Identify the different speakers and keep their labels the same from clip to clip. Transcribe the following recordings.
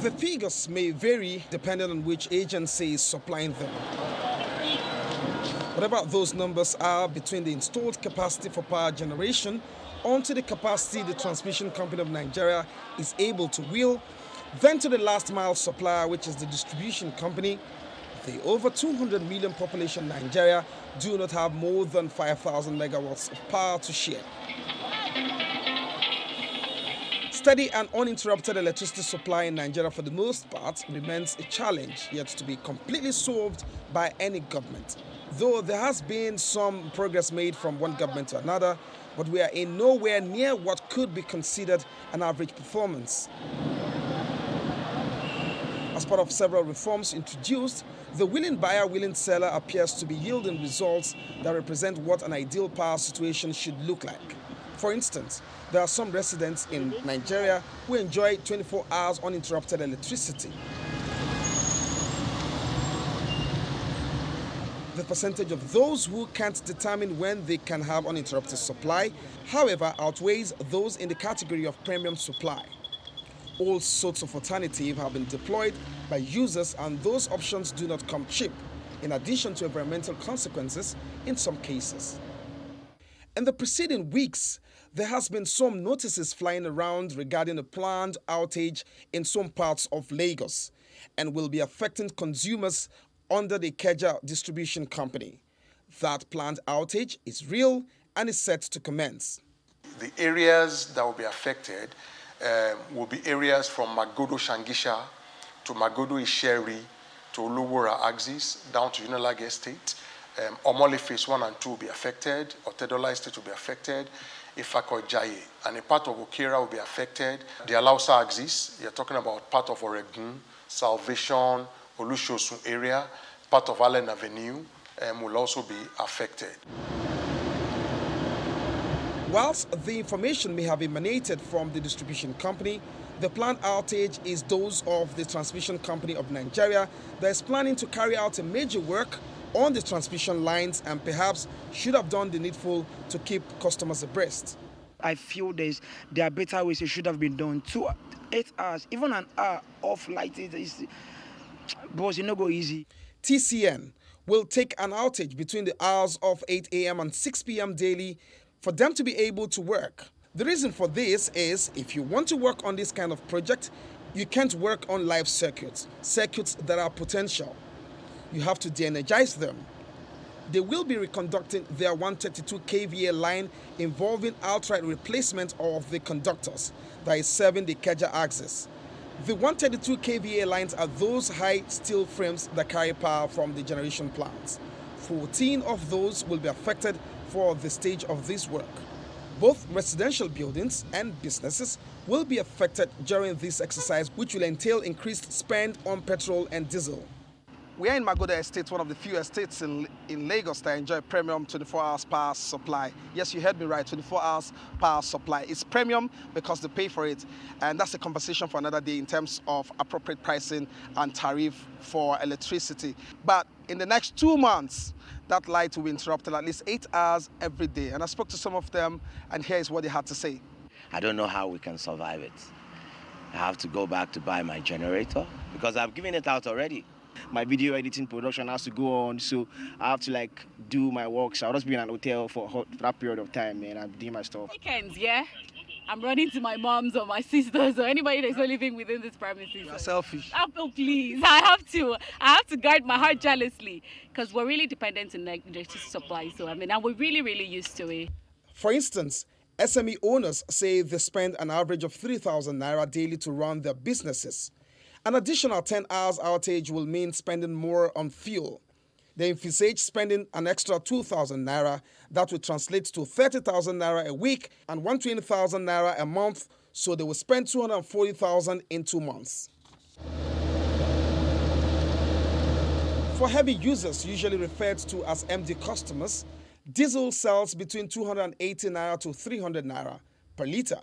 Speaker 1: The figures may vary depending on which agency is supplying them. Whatever those numbers are between the installed capacity for power generation onto the capacity the transmission company of Nigeria is able to wheel, then to the last mile supplier, which is the distribution company, the over 200 million population of Nigeria do not have more than 5,000 megawatts of power to share. Steady and uninterrupted electricity supply in Nigeria for the most part remains a challenge yet to be completely solved by any government. Though there has been some progress made from one government to another, but we are in nowhere near what could be considered an average performance. As part of several reforms introduced, the willing buyer, willing seller appears to be yielding results that represent what an ideal power situation should look like. For instance, there are some residents in Nigeria who enjoy 24 hours uninterrupted electricity. The percentage of those who can't determine when they can have uninterrupted supply, however, outweighs those in the category of premium supply. All sorts of alternatives have been deployed by users, and those options do not come cheap, in addition to environmental consequences in some cases. In the preceding weeks, there has been some notices flying around regarding a planned outage in some parts of Lagos and will be affecting consumers under the IKEDC distribution company. That planned outage is real and is set to commence.
Speaker 2: The areas that will be affected will be areas from Magodo Shangisha to Magodo Isheri to Oluwora Axis down to Unilag Estate. Omole Phase 1 and 2 will be affected, Otedola Estate will be affected, Ifako Jaye, and a part of Okera will be affected. The Alausa Axis, you're talking about part of Oregun, Salvation, Olushosun area, part of Allen Avenue will also be affected.
Speaker 1: Whilst the information may have emanated from the distribution company, the planned outage is those of the transmission company of Nigeria that is planning to carry out a major work on the transmission lines and perhaps should have done the needful to keep customers abreast.
Speaker 3: I feel there are better ways it should have been done. 8 hours, even an hour off light is boss, it no go easy.
Speaker 1: TCN will take an outage between the hours of 8 a.m. and 6 p.m. daily for them to be able to work. The reason for this is if you want to work on this kind of project, you can't work on live circuits that are potential. You have to de-energize them. They will be reconducting their 132 kVA line involving outright replacement of the conductors that is serving the IKEDC axis. The 132 kVA lines are those high steel frames that carry power from the generation plants. 14 of those will be affected for the stage of this work. Both residential buildings and businesses will be affected during this exercise, which will entail increased spend on petrol and diesel. We are in Magodo Estate, one of the few estates in Lagos that enjoy premium 24 hours power supply. Yes, you heard me right, 24 hours power supply. It's premium because they pay for it. And that's a conversation for another day in terms of appropriate pricing and tariff for electricity. But in the next 2 months, that light will be interrupted at least 8 hours every day. And I spoke to some of them, and here is what they had to say.
Speaker 4: I don't know how we can survive it. I have to go back to buy my generator because I've given it out already. My video editing production has to go on, so I have to do my work. So I'll just be in an hotel for that period of time, man. I'm doing my stuff.
Speaker 5: Weekends, yeah. I'm running to my mom's or my sisters or anybody that's not living within this premises.
Speaker 1: You're selfish.
Speaker 5: Oh, please. I have to guard my heart jealously because we're really dependent on electricity supply. So and we're really, really used to it.
Speaker 1: For instance, SME owners say they spend an average of 3,000 naira daily to run their businesses. An additional 10 hours outage will mean spending more on fuel. They envisage spending an extra 2,000 naira. That would translate to 30,000 naira a week and 120,000 naira a month, so they will spend 240,000 in 2 months. For heavy users, usually referred to as MD customers, diesel sells between 280 naira to 300 naira per litre.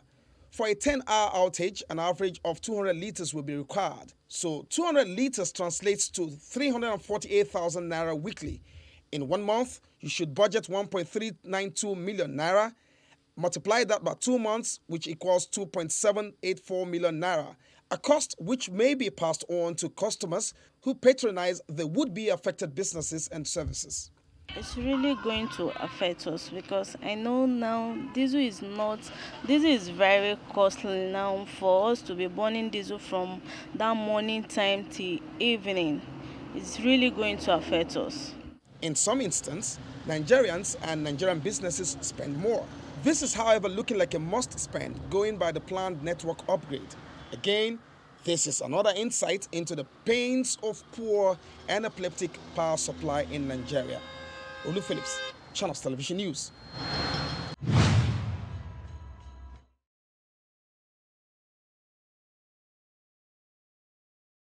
Speaker 1: For a 10-hour outage, an average of 200 litres will be required. So 200 litres translates to 348,000 naira weekly. In 1 month, you should budget 1.392 million naira. Multiply that by 2 months, which equals 2.784 million naira, a cost which may be passed on to customers who patronize the would-be affected businesses and services.
Speaker 6: It's really going to affect us because I know now diesel is very costly now for us to be burning diesel from that morning time till evening. It's really going to affect us.
Speaker 1: In some instances, Nigerians and Nigerian businesses spend more. This is, however, looking like a must spend going by the planned network upgrade. Again, this is another insight into the pains of poor and epileptic power supply in Nigeria. Olu Phillips, Channels Television News.